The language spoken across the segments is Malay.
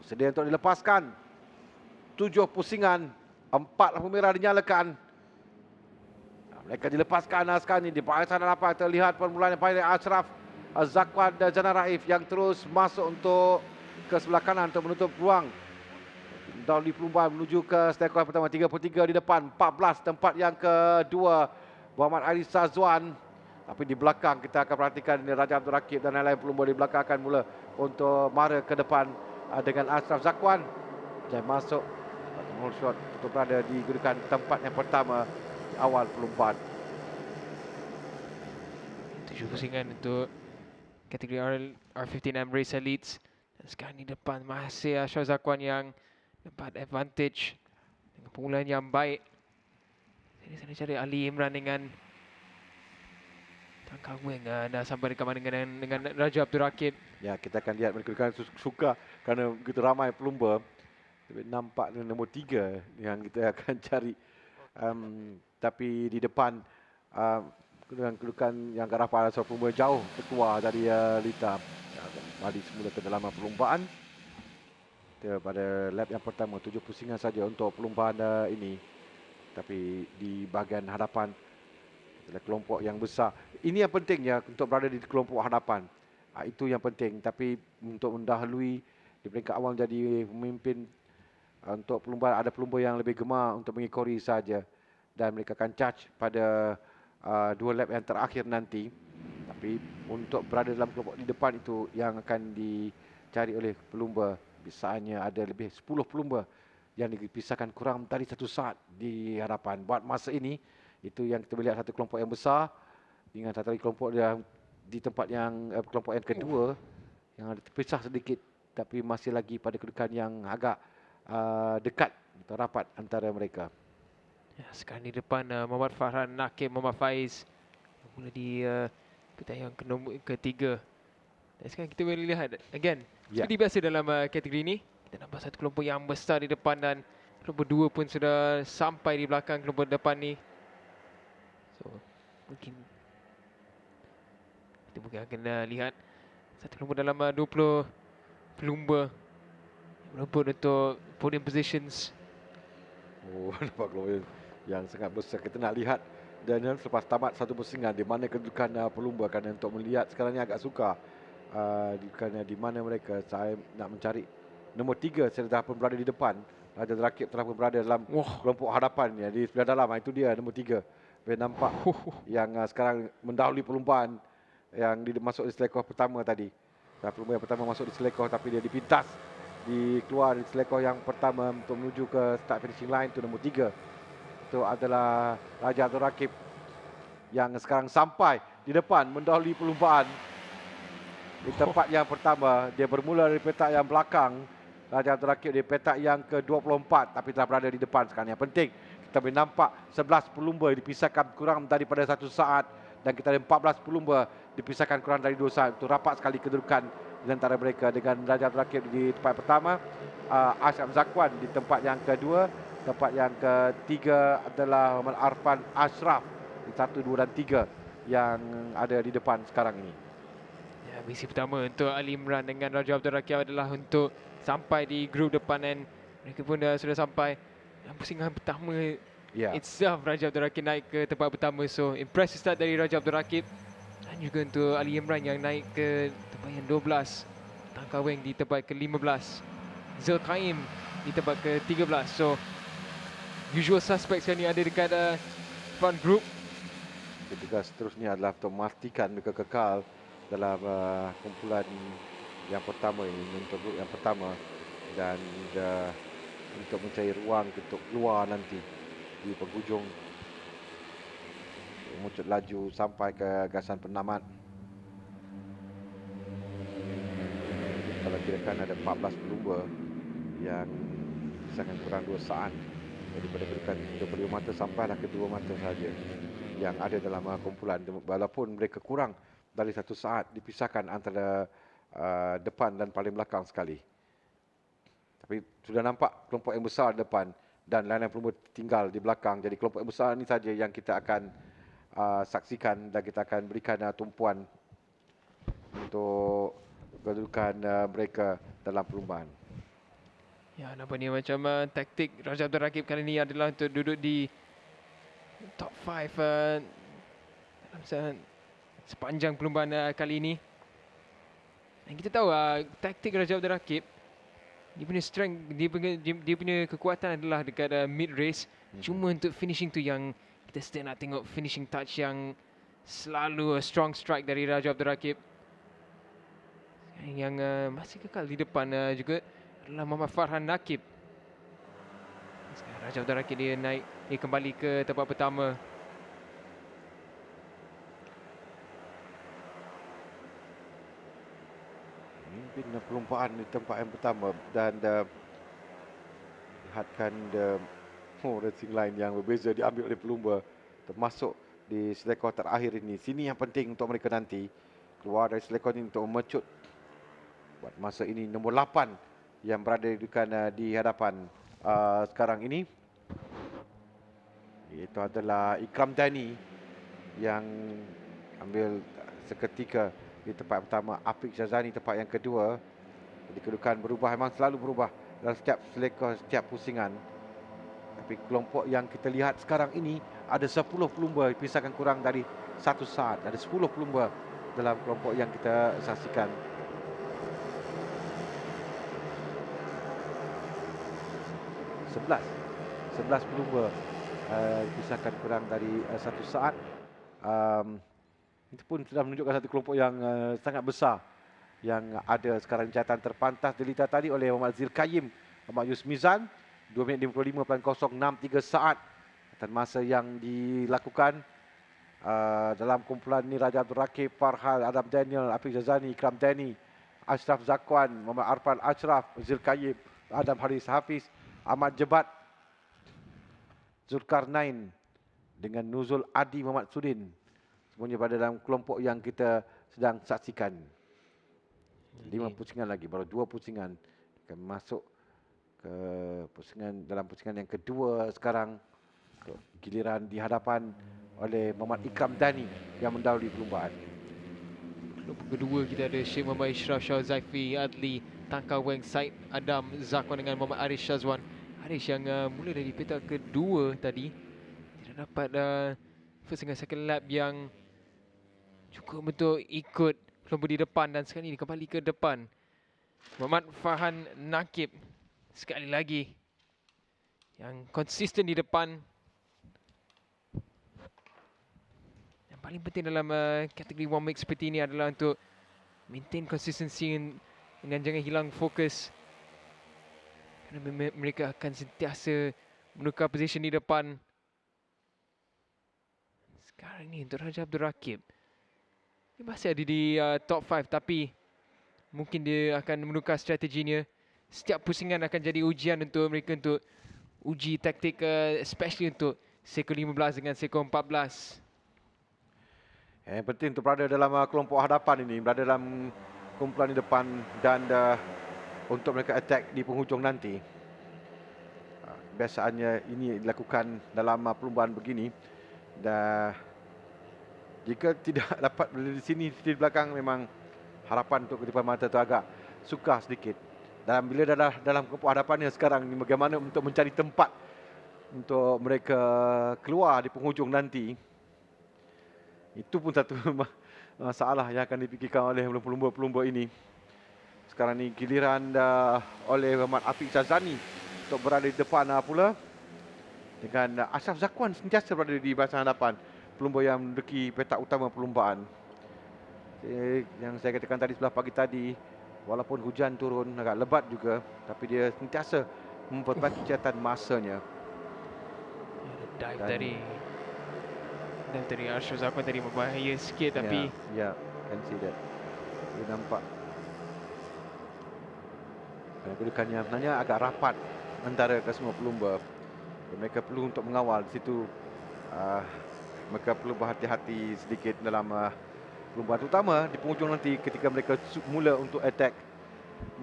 Sedia untuk dilepaskan. 7 pusingan, 4 lampu merah dinyalakan. Mereka dilepaskan sekarang ini di barisan hadapan. Terlihat permulaan yang paling Ashraf Zakwan dan Jana Raif yang terus masuk untuk ke sebelah kanan untuk menutup ruang. Dahli Pelumban menuju ke stekor pertama, 33 di depan, 14 tempat yang kedua Muhammad Aris Sazwan. Tapi di belakang kita akan perhatikan Raja Abdul Rakib dan lain-lain pelumba di belakang akan mula untuk mara ke depan dengan Ashraf Zakwan. Dan masuk Mall shot untuk berada digunakan tempat yang pertama di awal perlumbaan. 7 pusingan untuk kategori R15 Embrace Elites. Dan sekarang di depan masih Ashraf Zakwan yang dapat advantage dengan permulaan yang baik. Ini saya cari Ali Imran dengan Tan Kang Weng dah sampai dekat mana dengan Raja Abdul Rakib. Ya, kita akan lihat mereka suka kerana begitu ramai pelumba. Nampak nombor 3 yang kita akan cari. Tapi di depan dengan kedudukan yang agak rapat, seorang pelumba jauh terkeluar dari Lita. Kembali semula ke dalam perlumbaan. Kita pada lap yang pertama, 7 pusingan saja untuk perlumbaan ini. Tapi di bahagian hadapan adalah kelompok yang besar. Ini yang penting ya, untuk berada di kelompok hadapan. Itu yang penting. Tapi untuk mendahului di peringkat awal jadi pemimpin, untuk pelumba, ada pelumba yang lebih gemar untuk mengikori saja. Dan mereka akan charge pada 2 lap yang terakhir nanti. Tapi untuk berada dalam kelompok di depan itu yang akan dicari oleh pelumba. Biasanya ada lebih 10 pelumba yang dipisahkan kurang dari 1 saat di hadapan. Buat masa ini, itu yang kita melihat satu kelompok yang besar dengan satu lagi kelompok yang di tempat yang kelompok yang kedua yang ada terpisah sedikit, tapi masih lagi pada kedudukan yang agak dekat atau rapat antara mereka. Ya, sekarang di depan Muhammad Farhan Nakib, Muhammad Faiz mula di pertandingan ketiga. Dan sekarang kita boleh lihat again, seperti biasa dalam kategori ini, kita nampak satu kelompok yang besar di depan dan kelompok 2 pun sudah sampai di belakang kelompok depan ni. So, mungkin kita mungkin akan lihat satu kelompok dalam 20 pelumba berebut untuk podium positions. Oh, nampak kelompok yang sangat besar. Kita nak lihat dan selepas tamat satu pusingan di mana kedudukan pelumba, kerana untuk melihat sekarang ni agak sukar. Kerana di mana mereka, saya nak mencari nombor 3 sudah pun berada di depan. Raja Rakib telah pun berada dalam kelompok hadapan ya, di sebelah dalam. Itu dia nombor 3. Boleh nampak yang sekarang mendahului perlumbaan yang masuk di selekoh pertama tadi. Pelumba yang pertama masuk di selekoh tapi dia dipintas, dikeluar di selekoh yang pertama untuk menuju ke start finishing line. Itu nombor 3. Itu adalah Raja Abdul Rakib yang sekarang sampai di depan mendahului perlumbaan. Di tempat yang pertama, dia bermula dari petak yang belakang. Raja Abdul Rakib di petak yang ke-24 tapi telah berada di depan sekarang. Yang penting kita boleh nampak 11 pelumba dipisahkan kurang daripada 1 saat dan kita ada 14 pelumba dipisahkan kurang dari 2 saat. Itu rapat sekali kedudukan di antara mereka dengan Raja Abdul Rakib di tempat pertama, Ashraf Zakwan di tempat yang kedua, tempat yang ketiga adalah Muhammad Arfan Ashraf di 1, 2 dan 3 yang ada di depan sekarang ini. Ya, misi pertama untuk Ali Imran dengan Raja Abdul Rakib adalah untuk sampai di grup depan dan mereka pun sudah sampai. Yang pusingan pertama itself, Raja Abdul Rakib naik ke tempat pertama. So impressive start dari Raja Abdul Rakib. Dan juga untuk Ali Imran yang naik ke tempat yang 12. Tan Kang Weng di tempat ke-15. Zulkaim di tempat ke-13. So usual suspects yang ni ada dekat front group. Tugas seterusnya adalah untuk memastikan mereka kekal dalam kumpulan yang pertama ini, untuk grup yang pertama, dan untuk mencari ruang untuk keluar nanti di penghujung mengucut laju sampai ke gasan penamat. Kalau kirakan ada 14 pelumba yang sangat kurang 2 saat daripada kedudukan 25 mata sampailah ke 2 mata saja yang ada dalam kumpulan. Walaupun mereka kurang dari 1 saat dipisahkan antara depan dan paling belakang sekali. Tapi sudah nampak kelompok yang besar di depan dan lain-lain pelumba tinggal di belakang. Jadi kelompok yang besar ini saja yang kita akan saksikan dan kita akan berikan tumpuan untuk kedudukan mereka dalam perlumbaan. Ya, nampaknya macam taktik Raja Abdul Rakib kali ini adalah untuk duduk di top 5 dalam sepanjang perlumbaan kali ini. Dan kita tahu taktik Raja Abdul Rakib, dia punya strength, dia punya kekuatan adalah dekat mid race. Cuma untuk finishing tu yang kita still nak tengok finishing touch yang selalu strong strike dari Raja Abdul Rakib. Yang masih kekal di depan juga adalah Muhammad Farhan Nakib. Sekarang Raja Abdul Rakib dia naik, dia kembali ke tempat pertama. Mimpin perlumbaan di tempat yang pertama dan lihatkan racing line yang berbeza diambil oleh pelumba termasuk di selekor terakhir ini. Sini yang penting untuk mereka nanti keluar dari selekor ini untuk memecut buat masa ini nombor 8 yang berada di hadapan sekarang ini, iaitu adalah Ikram Dani yang ambil seketika di tempat pertama, Afiq Syazani tempat yang kedua. Jadi kedudukan berubah, memang selalu berubah dalam setiap selekor, setiap pusingan. Tapi kelompok yang kita lihat sekarang ini ada 10 pelumba, dipisahkan kurang dari 1 saat. Ada 10 pelumba dalam kelompok yang kita saksikan. Sebelas pelumba dipisahkan kurang dari 1 saat. Itu pun sudah menunjukkan satu kelompok yang sangat besar yang ada sekarang. Catatan terpantas dilihat tadi oleh Muhammad Zilkayim, Muhammad Yusmizan, 2 minit 55.063 saat. Dan masa yang dilakukan dalam kumpulan ini Raja Abdul Rakib, Farhan, Adam Daniel, Afiq Syazani, Ikram Dani, Ashraf Zakwan, Muhammad Arfan Ashraf, Zilkayim, Adam Haris Hafiz, Ahmad Jebat, Zulkarnain dengan Nuzul Adi Muhammad Sudin. Semuanya berada dalam kelompok yang kita sedang saksikan. 5 pusingan lagi, baru 2 pusingan akan masuk ke dalam pusingan yang kedua sekarang. Giliran di hadapan oleh Muhammad Ikram Dani yang mendahului perlumbaan. Kelompok kedua kita ada Syed Muhammad Ishraf Shah Zaifi, Adli, Tangka Weng, Said Adam, Zakwan dengan Muhammad Aris Shazwan. Aris yang mula dari petak kedua tadi tidak dapat first dengan second lap yang cukup untuk ikut kelompok di depan, dan sekali ini kembali ke depan. Muhammad Farhan Nakib sekali lagi yang konsisten di depan. Yang paling penting dalam kategori one mix seperti ini adalah untuk maintain consistency dengan jangan hilang fokus, kerana mereka akan sentiasa menukar position di depan. Sekarang ni untuk Raja Abdul Rakib, dia masih ada di top 5, tapi mungkin dia akan menukar strateginya. Setiap pusingan akan jadi ujian untuk mereka untuk uji taktik, especially untuk seko 15 dengan seko 14. Yang penting untuk berada dalam kelompok hadapan ini, berada dalam kumpulan di depan dan untuk mereka attack di penghujung nanti. Biasaannya ini dilakukan dalam perlumbaan begini. Dan jika tidak dapat berada di sini, di belakang, memang harapan untuk ketipan mata itu agak sukar sedikit. Dan bila dah dalam kelompok hadapannya sekarang ini, bagaimana untuk mencari tempat untuk mereka keluar di penghujung nanti. Itu pun satu masalah yang akan dipikirkan oleh pelumba-pelumba ini. Sekarang ini giliran oleh Muhammad Afiq Syazani untuk berada di depan pula. Dengan Ashraf Zakwan sentiasa berada di barisan hadapan pelumba yang menduduki petak utama perlumbaan. Yang saya katakan tadi sebelah pagi tadi, walaupun hujan turun agak lebat juga, tapi dia sentiasa memperbaiki catatan masanya. Dive dari Ashraf Zakwan tadi berbahaya sikit, tapi ya, can see that. Dia nampak kedudukannya sebenarnya agak rapat antara kesemua pelumba. Mereka perlu untuk mengawal di situ. Mereka perlu berhati-hati sedikit dalam perlumbaan, terutama di penghujung nanti ketika mereka mula untuk attack,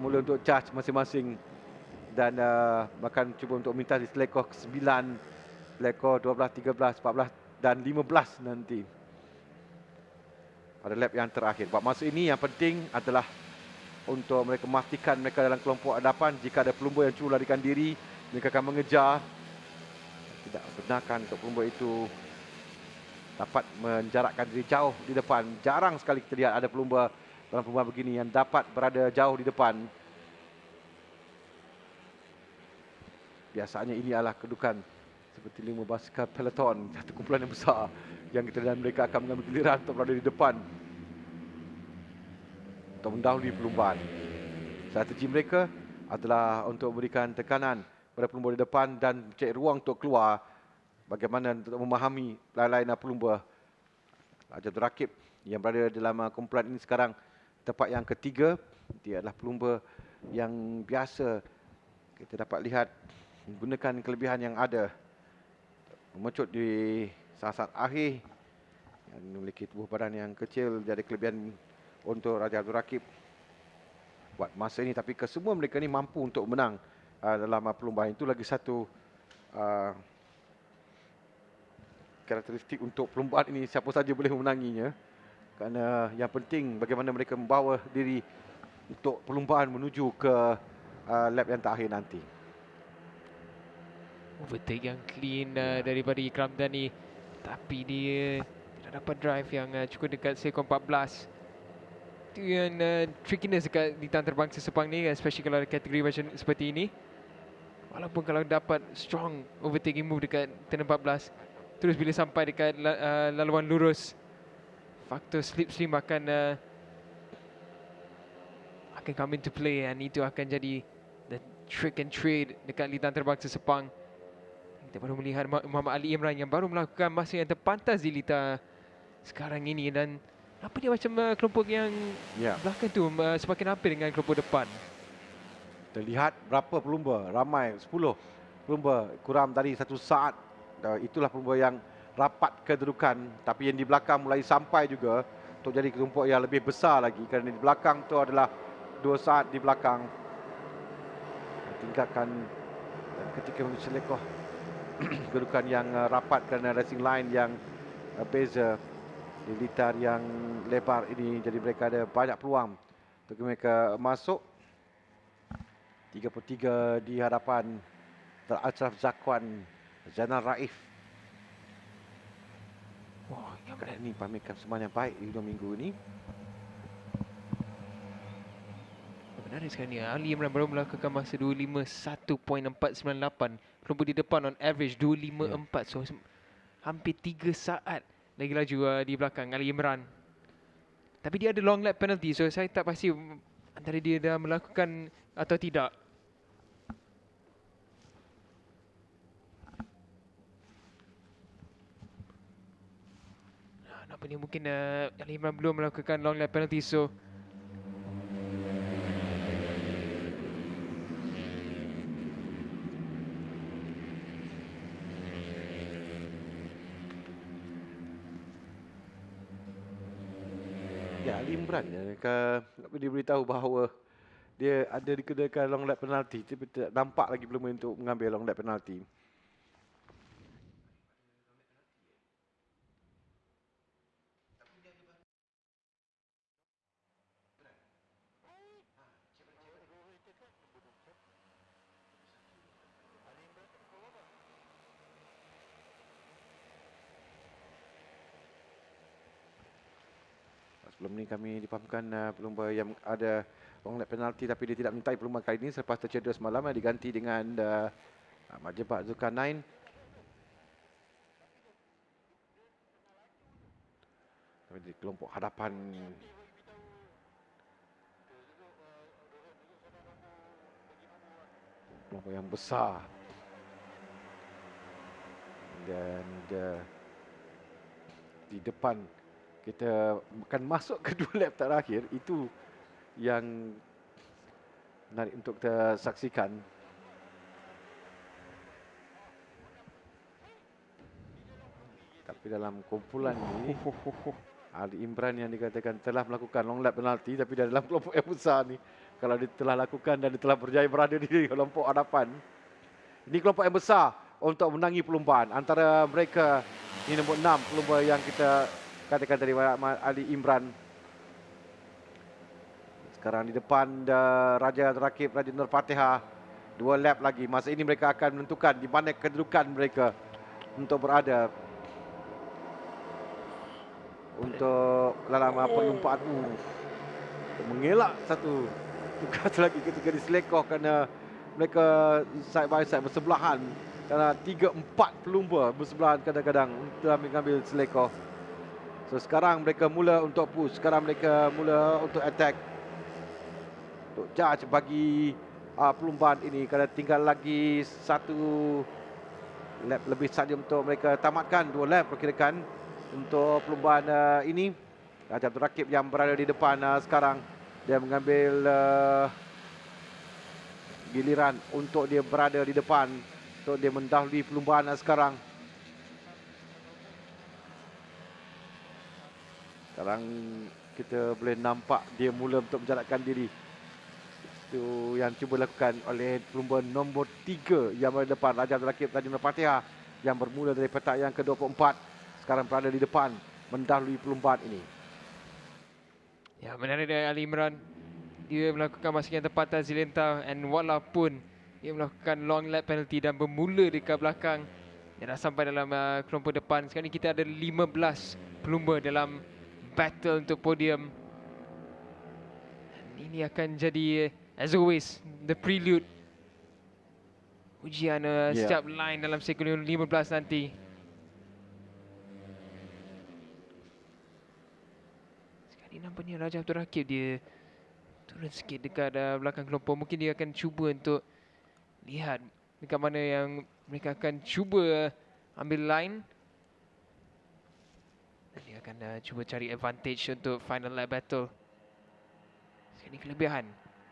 mula untuk charge masing-masing, dan bahkan cuba untuk minta di selekor ke-9, selekor 12, 13, 14 dan 15 nanti pada lap yang terakhir. Buat masa ini yang penting adalah untuk mereka memastikan mereka dalam kelompok hadapan. Jika ada pelumba yang cuba larikan diri, mereka akan mengejar. Tidak benarkan untuk pelumba itu dapat menjarakkan diri jauh di depan. Jarang sekali kita lihat ada pelumba dalam perlumbaan begini yang dapat berada jauh di depan. Biasanya ini adalah kedudukan seperti 5 basikal peloton, satu kumpulan yang besar yang kita dan mereka akan mengambil giliran untuk berada di depan untuk mendahului perlumbaan. Strategi mereka adalah untuk memberikan tekanan pada pelumba di depan dan mencari ruang untuk keluar. Bagaimana untuk memahami lain-lain pelumba. Raja Abdul Rakib yang berada dalam kumpulan ini sekarang tempat yang ketiga. Dia adalah pelumba yang biasa kita dapat lihat menggunakan kelebihan yang ada, memecut di saat-saat akhir, yang memiliki tubuh badan yang kecil, jadi kelebihan untuk Raja Abdul Rakib buat masa ini. Tapi kesemua mereka ni mampu untuk menang dalam perlumbaan. Itu lagi satu karakteristik untuk perlumbaan ini, siapa saja boleh memenanginya. Kerana yang penting bagaimana mereka membawa diri untuk perlumbaan menuju ke lap yang terakhir nanti. Overtake yang clean daripada Ikram Dani, tapi dia tidak dapat drive yang cukup dekat sekon 14. Itu yang trickiness dekat litan terbangsa Sepang ni, especially kalau ada kategori macam seperti ini. Walaupun kalau dapat strong overtaking move dekat turn 14, terus bila sampai dekat laluan lurus, faktor slipstream akan come into play, dan itu akan jadi the trick and trade dekat litan terbangsa Sepang. Kita baru melihat Muhammad Ali Imran yang baru melakukan masa yang terpantas di litar sekarang ini, dan apa dia macam kelompok yang belakang tu semakin hampir dengan kelompok depan. Terlihat berapa pelumba, ramai 10 pelumba, kurang dari 1 saat. Itulah pelumba yang rapat kedudukan, tapi yang di belakang mulai sampai juga untuk jadi kelompok yang lebih besar lagi, kerana di belakang tu adalah 2 saat di belakang. Tinggalkan ketika menyelekoh kedudukan yang rapat kerana racing line yang beza di litar yang lebar ini, jadi mereka ada banyak peluang untuk mereka masuk. 33 di hadapan Ashraf Zakwan, Zainal Raif. Wah, yang ini pamerkan semuanya baik di 2 minggu ini. Menarik sekali ni. Ali Imran baru melakukan masa 251.498. Kelompok di depan on average 254. So hampir 3 saat lagi laju di belakang Ali Imran. Tapi dia ada long lap penalty, so saya tak pasti antara dia dah melakukan atau tidak. Nampak ni mungkin Ali Imran belum melakukan long lap penalty, so Ali Imran dia beritahu bahawa dia ada dikenakan long lap penalty, tapi tidak nampak lagi belum untuk mengambil long lap penalty. Sebelum ni kami dipahamkan pelumba yang ada long lap penalty, tapi dia tidak menyertai pelumba kali ini selepas tercedera semalam, diganti dengan Majibak Zulkarnain. Di kelompok hadapan kelompok yang besar, dan di depan kita akan masuk ke 2 lap terakhir. Itu yang menarik untuk kita saksikan. Tapi dalam kumpulan ini Ali Imran yang dikatakan telah melakukan long lap penalty, tapi dia dalam kelompok yang besar ni, kalau dia telah lakukan dan dia telah berjaya berada di kelompok hadapan, ini kelompok yang besar untuk menangi perlumbaan. Antara mereka ini nombor 6 pelumba yang kita katakan tadi, Ali Imran. Sekarang di depan Raja Rakib Raja Nur Fatihah. 2 lap lagi. Masa ini mereka akan menentukan di mana kedudukan mereka untuk berada untuk dalam perlumbaan. Mengelak satu tugas lagi ketika diselekoh kerana mereka side by side bersebelahan. Kerana 3-4 pelumba bersebelahan kadang-kadang dalam mengambil selekoh. So sekarang mereka mula untuk push. Sekarang mereka mula untuk attack. Untuk judge bagi perlumbaan ini. Kerana tinggal lagi 1 lap lebih saja untuk mereka tamatkan. 2 lap perkirakan untuk perlumbaan ini. Raja Abdul Rakib yang berada di depan sekarang. Dia mengambil giliran untuk dia berada di depan. Untuk dia mendahului perlumbaan sekarang. Sekarang kita boleh nampak dia mula untuk menjalankan diri. Itu yang cuba lakukan oleh pelumba nombor 3 yang berada di depan. Raja Abdul Rakib Raja Nur Fatihah yang bermula dari petak yang ke-24. Sekarang berada di depan mendahului perlumbaan ini. Ya, menarik dari Ali Imran. Dia melakukan masukan yang tepat atas Zilentau, and walaupun dia melakukan long lap penalty dan bermula dekat belakang, dia dah sampai dalam kelompok depan. Sekarang ni kita ada 15 pelumba dalam battle untuk podium. Dan ini akan jadi, as always, the prelude. Ujian setiap line dalam sektor 15 nanti. Sekarang ni nampaknya Raja Abdul Rakib dia turun sikit dekat belakang kelompok. Mungkin dia akan cuba untuk lihat dekat mana yang mereka akan cuba ambil line. Dan dia akan cuba cari advantage untuk final lap battle. Sekarang ni kelebihan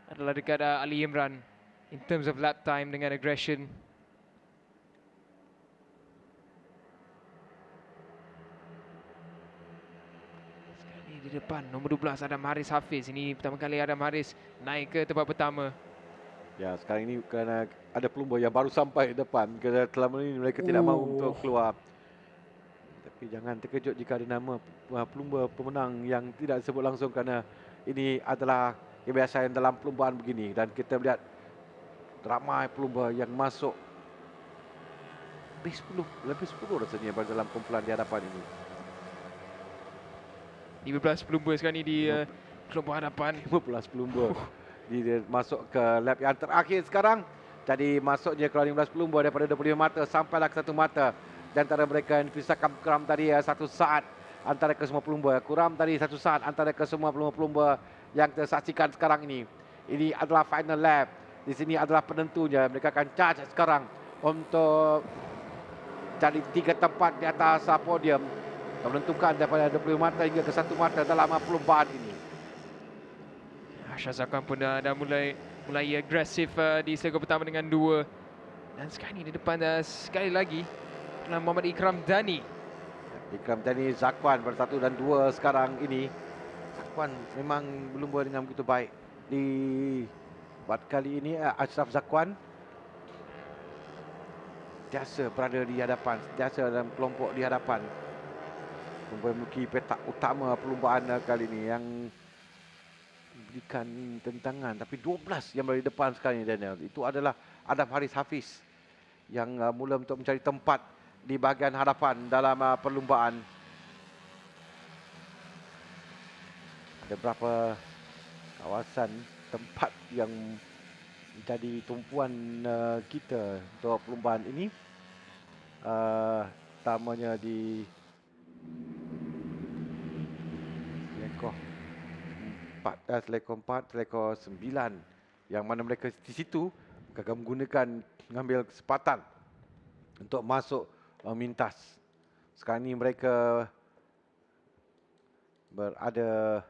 adalah dekat Ali Imran in terms of lap time dengan aggression. Di depan nombor 12 Adam Haris Hafiz. Ini pertama kali Adam Haris naik ke tempat pertama. Ya, sekarang ini kerana ada pelumba yang baru sampai depan. Kerana selama ini mereka tidak mahu untuk keluar. Tapi jangan terkejut jika ada nama pelumba pemenang yang tidak disebut langsung, kerana ini adalah kebiasaan dalam perlumbaan begini. Dan kita melihat ramai pelumba yang masuk. Lebih 10 rasanya dalam kumpulan di hadapan ini. 15 pelumba sekarang ni di kelompok hadapan. 15 pelumba. Dia masuk ke lap yang terakhir sekarang. Jadi masuknya keluar 15 pelumba daripada 25 mata sampailah ke 1 mata. Di antara mereka yang dipisahkan kuram tadi 1 saat antara ke semua pelumba. Kuram tadi 1 saat antara ke semua pelumba-pelumba yang kita saksikan sekarang ini. Ini adalah final lap. Di sini adalah penentunya. Mereka akan charge sekarang untuk cari 3 tempat di atas podium. Menentukan daripada 20 mata hingga ke 1 mata dalam perlumbaan ini. Shah Zakwan pun dah mulai agresif di sektor pertama dengan 2. Dan sekarang ni di depan sekali lagi adalah Muhammad Ikram Dani. Ikram Dani, Zakwan ber-1 dan 2 sekarang ini. Zakwan memang berlumba dengan begitu baik. Buat kali ini Ashraf Zakwan sentiasa berada di hadapan, sentiasa dalam kelompok di hadapan. Memiliki petak utama perlumbaan kali ini yang berikan tentangan. Tapi 12 yang berada di depan sekarang ini, Daniel. Itu adalah Adam Haris Hafiz yang mula untuk mencari tempat di bahagian hadapan dalam perlumbaan. Ada beberapa kawasan tempat yang menjadi tumpuan kita untuk perlumbaan ini. Utamanya di Selekor 4, Selekor 9, yang mana mereka di situ akan mengambil kesempatan untuk masuk mintas. Sekarang ini mereka berada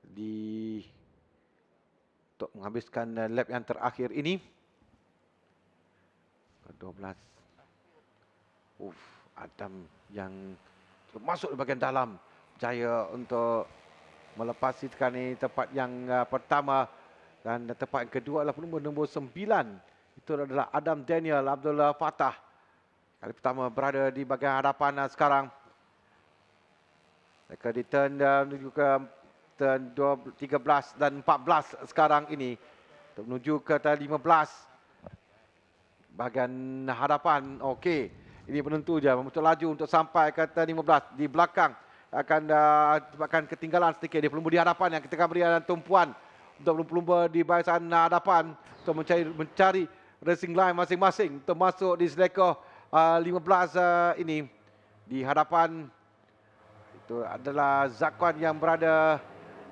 untuk menghabiskan lap yang terakhir ini. 12. Adam yang masuk di bahagian dalam, berjaya untuk melepasi sekarang ini tempat yang pertama. Dan tempat yang kedua adalah pelumba nombor 9. Itu adalah Adam Daniel Abdullah Fatah. Kali pertama berada di bahagian hadapan sekarang. Mereka di turn menuju ke turn 13 dan 14 sekarang ini. Untuk menuju ke turn 15. Bahagian hadapan, okey. Ini penentu je, untuk laju untuk sampai ke turn 15. Di belakang akan ketinggalan sedikit. Dia pelumba di hadapan yang kita akan beri tumpuan untuk pelumba di barisan hadapan untuk mencari racing line masing-masing untuk masuk di selekor 15 ini. Di hadapan itu adalah Zakwan yang berada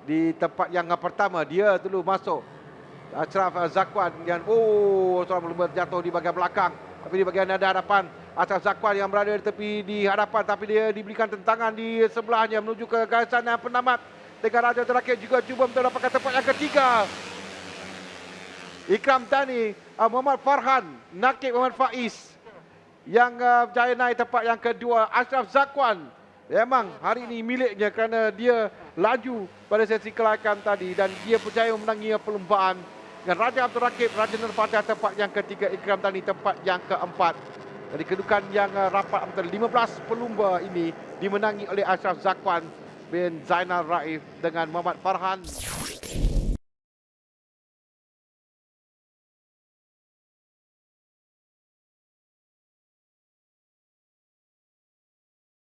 di tempat yang pertama. Dia dulu masuk. Ashraf Zakwan yang seorang pelumba jatuh di bahagian belakang. Tapi di bahagian hadapan Ashraf Zakwan yang berada di tepi di hadapan, tapi dia diberikan tentangan di sebelahnya menuju ke garisan penamat. Dengan Raja terakhir juga cuba untuk dapatkan tempat yang ketiga. Ikram Tani, Muhammad Farhan, Nakib Muhammad Faiz yang berjaya naik tempat yang kedua. Ashraf Zakwan memang hari ini miliknya kerana dia laju pada sesi kelayakan tadi dan dia berjaya memenangi perlombaan. Dan Raja Abdul Rakib, Raja Nur Fatih tempat yang ketiga, Ikram Tani tempat yang keempat. Jadi kedudukan yang rapat antara 15 pelumba ini dimenangi oleh Ashraf Zakwan bin Zainal Raif dengan Muhammad Farhan.